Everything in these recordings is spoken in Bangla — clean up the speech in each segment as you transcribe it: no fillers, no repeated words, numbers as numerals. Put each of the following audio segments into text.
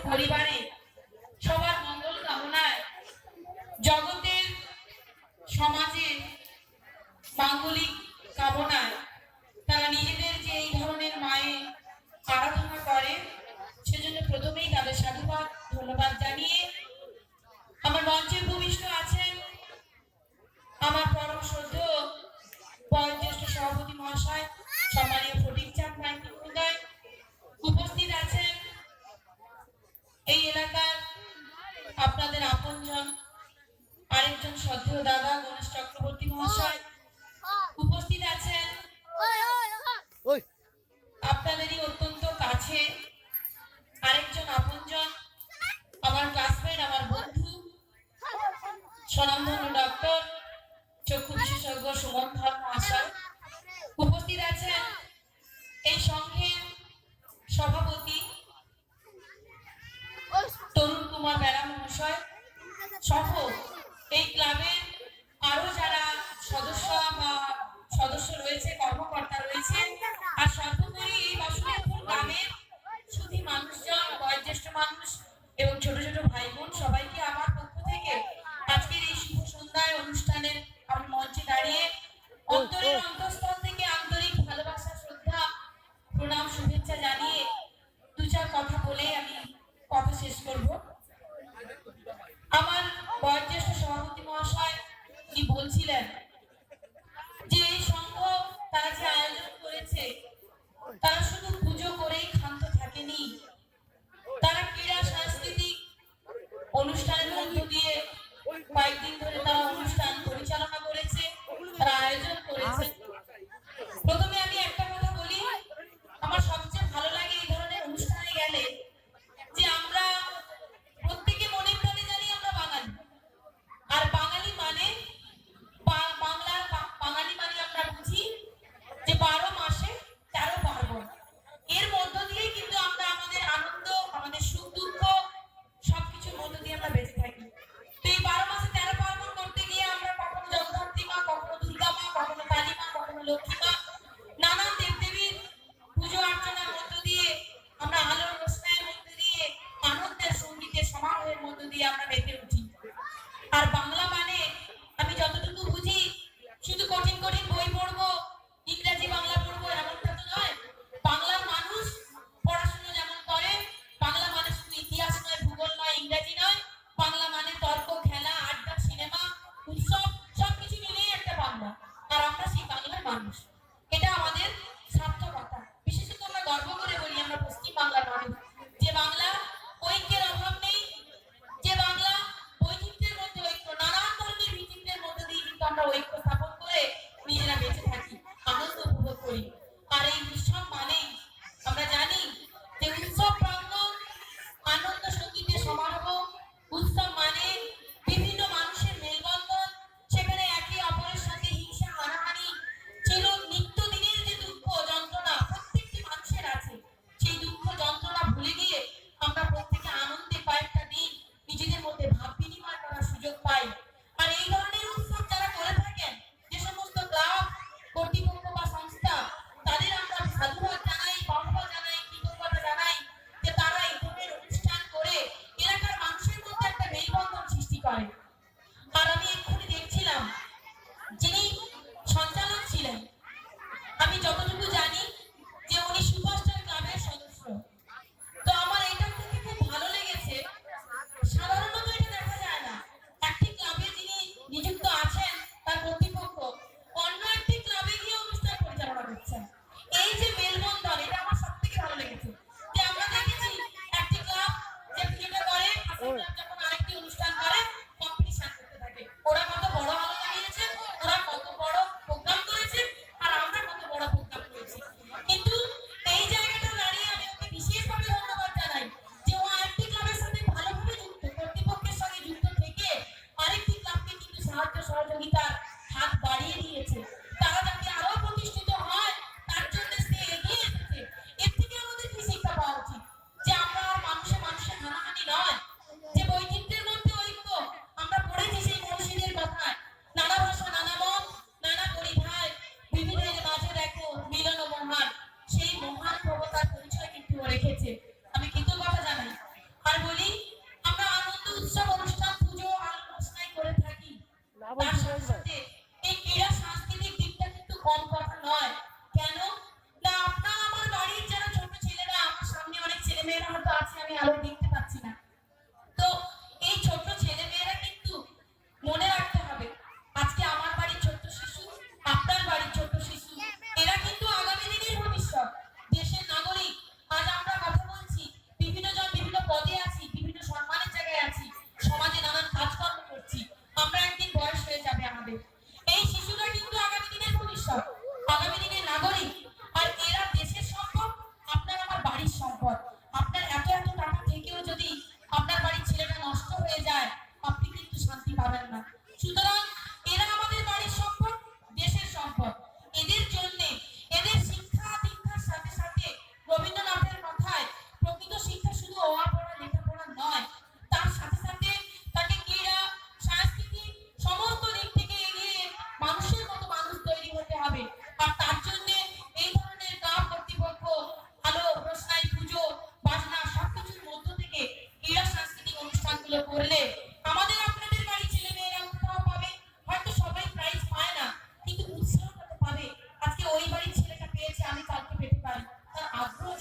পরিবারে সবার মঙ্গল কামনায় জগতের সমাজে মাঙ্গলিক কামনায় তারা নিজেদের যে এই ধরনের মায়ের আরাধনা করে সেজন্য প্রথমেই তাদের সাধুবাদ ধন্যবাদ জানিয়ে আমার মঞ্চে ভূমিষ্ঠ আছেন আমার পরম শ্রদ্ধেয় বয়োজ্যেষ্ঠ সভাপতি মহাশয় সম্মানীয় ফটিক চাঁদ মাইতি মহোদয়, উপস্থিত আছেন এই এলাকার আপনাদের আপনজন আরেকজন শ্রদ্ধেয় দাদা গণেশ চক্রবর্তী মহাশয়, উপস্থিত আছেন আপনাদেরই অত্যন্ত কাছে আরেকজন আপনজন আমার ক্লাসমেট আমার বন্ধু স্বনামধন্য ডক্টর চক্ষু বিশেষজ্ঞ সুমন ধর মহাশয়, উপস্থিত আছেন এই সংঘের সভাপতি তরুণ কুমার বেরা মহাশয় সহ এই ক্লাবের আরো যারা সদস্য রয়েছে, কর্মকর্তা রয়েছে, আর সর্বোপরি এই বাসুদেবপুর গ্রামের শুধু মানুষজন, বয়োজ্যেষ্ঠ মানুষ এবং ছোট ছোট ভাই বোন সবাইকে আমার পক্ষ থেকে আজকের এই শুভ সন্ধ্যায় অনুষ্ঠানের আমি মঞ্চে দাঁড়িয়ে অন্তর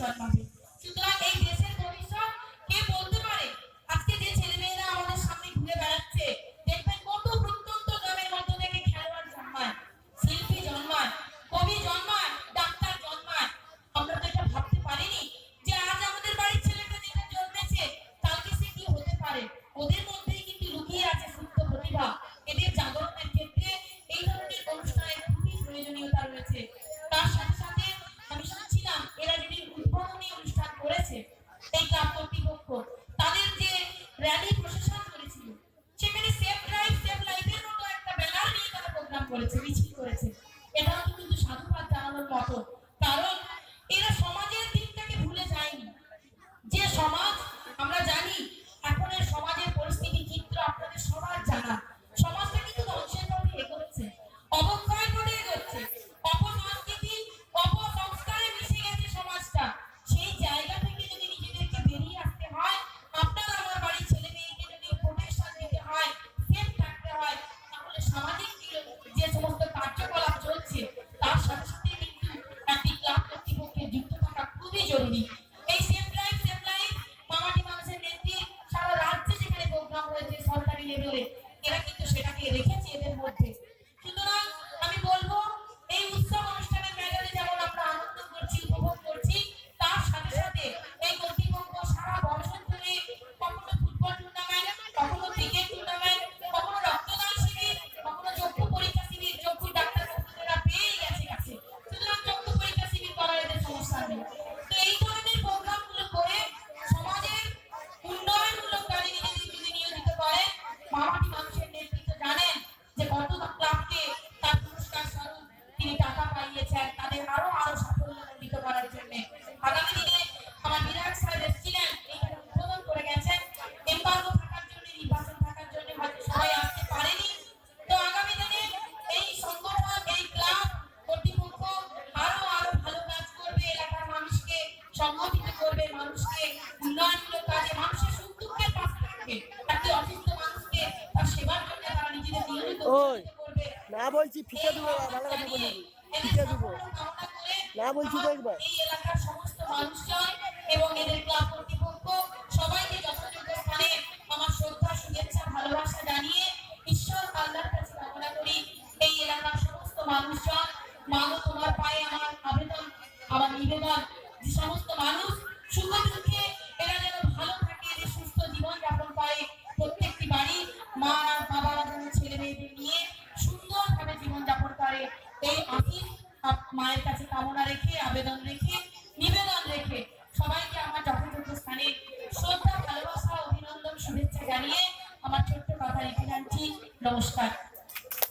জন্মাবে। সুতরাং এই দেশের ভবিষ্যৎ কে বলতে পারে? আজকে যে ছেলেমেয়েরা আমাদের সামনে ঘুরে বেড়াচ্ছে, দেখবেন কত প্রত্যন্ত গ্রামের মধ্য থেকে খেলোয়াড় জন্মায়, শিল্পী জন্মায়, কবি জন্মায়, ডাক্তার জন্মায়। আমরা তো এটা ভাবতে পারিনি যে আজ আমাদের বাড়ির ছেলেটা যেটা জন্মেছে কালকে সে কি হতে পারে। ওদের মধ্যেই কিন্তু লুকিয়ে আছে সুপ্ত প্রতিভা। এদের জাগরণের ক্ষেত্রে এই ধরনের অনুষ্ঠানের খুবই প্রয়োজনীয়তা রয়েছে। তার সাথে সাথে আমি শুনছিলাম এরা যদি উদ্বোধনী অনুষ্ঠান করেছে, এই ক্লাব কর্তৃপক্ষ তাদের যে র্যালি প্রশাসন করেছিল, সেখানে সেফ ড্রাইভ সেভ লাইফের মতো একটা ব্যানার নিয়ে তারা প্রোগ্রাম করেছে, মিছিল করেছে। এটাও কিন্তু সাধুবাদ জানানোর মতো, কারণ এরা সমাজের দিকটাকে ভুলে যায়নি। যে সমাজ আমরা জানি এখনের সমাজের পরিস্থিতি চিত্র আপনাদের সবার জানা, সমাজটা কিন্তু ধ্বংসের পথে এগোচ্ছে, অবক্ষয়ের পথে এগোচ্ছে, অপসংস্কৃতি অপসংস্কারে মিশে গেছে সমাজটা। সেই জায়গা থেকে যদি নিজেদেরকে বেরিয়ে আসতে হয়, আপনার আমার বাড়ির ছেলে মেয়েকে যদি প্রোটেকশন দিতে হয়, সেফ থাকতে হয়, তাহলে সামাজিক যে সমস্ত কার্যকলাপ চলছে তার সাথে সাথে কিন্তু একটি ক্লাব কর্তৃপক্ষের যুক্ত থাকা খুবই জরুরি। এই সেফ ড্রাইভ সেভ লাইফ মামাটি মানুষের নেত্রী সারা রাজ্যে যেখানে প্রোগ্রাম হয়েছে সরকারি লেভেলে, এরা কিন্তু সেটাকে রেখেছে এদের মধ্যে। সুতরাং আমি বলবো এই উৎসব অনুষ্ঠানের মেজাজে যেমন আমরা আনন্দ করছি, উপভোগ করছি, তার সাথে সাথে এই কর্তৃপক্ষ সারা বছর ধরে কখনো ফুটবল টুর্নামেন্ট, কখনো ক্রিকেট টুর্নামেন্ট, কখনো রক্তদান শিবির, কখনো চক্ষু পরীক্ষা শিবির, চক্ষু ডাক্তার বন্ধুরা পেয়েই গেছে কাছে। সুতরাং চক্ষু পরীক্ষা শিবির করার এদের সমস্যা নেই। তো এই ধরনের প্রোগ্রামগুলো করে সমাজের উন্নয়নমূলক কাজে নিজেদের যদি নিয়োজিত করে, মামাটি মানুষের নেতৃত্ব জানেন যে কত ক্লাবকে তার পুরস্কার স্বরূপ তিনি টাকা পাইয়েছেন তাদের আরো সাফল্যমণ্ডিত করার জন্য। আগামী দিনে আমার বিধায়ক সাহেব এসেছিলেন, এইখানে উদ্বোধন করে গেছেন। এমবার্গো থাকার জন্য, নির্বাচন থাকার জন্য হয়তো সবাই আসতে পারেনি। তো আগামী দিনে এই সংগঠন, এই ক্লাব কর্তৃপক্ষ আরো ভালো কাজ করবে, এলাকার মানুষকে সংগঠিত করবে, মানুষকে উন্নয়নমূলক কাজে, মানুষের সুখ দুঃখের পাশে থাকবে। একটি অসুস্থ মানুষকে তার সেবার জন্য তারা নিজেদের নিয়োজিত করবে। না বলছি ফিকে দেবো, ভালো কথা বলি, ফিকে দেবো না বলছি তো একবার। এই এলাকার সমস্ত মানুষজন এবং এদের ক্লাব কর্তৃপক্ষ সবাইকে যথাযোগ্য স্থানে আমার শ্রদ্ধা, শুভেচ্ছা, ভালোবাসা জানিয়ে ঈশ্বর আল্লাহর কাছে কামনা করি এই এলাকার সমস্ত মানুষজন, মাগো তোমার পায়ে আমার আবেদন, আমার নিবেদন, যে সমস্ত মানুষ সুখ দুঃখে এরা যেন ভালো থাকে, যে সুস্থ জীবন যাপন করে, প্রত্যেকটি বাড়ি মা বাবা ছেলে মেয়েদের নিয়ে সুন্দরভাবে জীবন যাপন করে, এই আশীষ মায়ের কাছে কামনা রেখে, আবেদন রেখে, নিবেদন রেখে সবাইকে আমার যথাযথ স্থানে শ্রদ্ধা, ভালোবাসা, অভিনন্দন, শুভেচ্ছা জানিয়ে আমার ছোট্ট কথা রেখে যাচ্ছি। নমস্কার।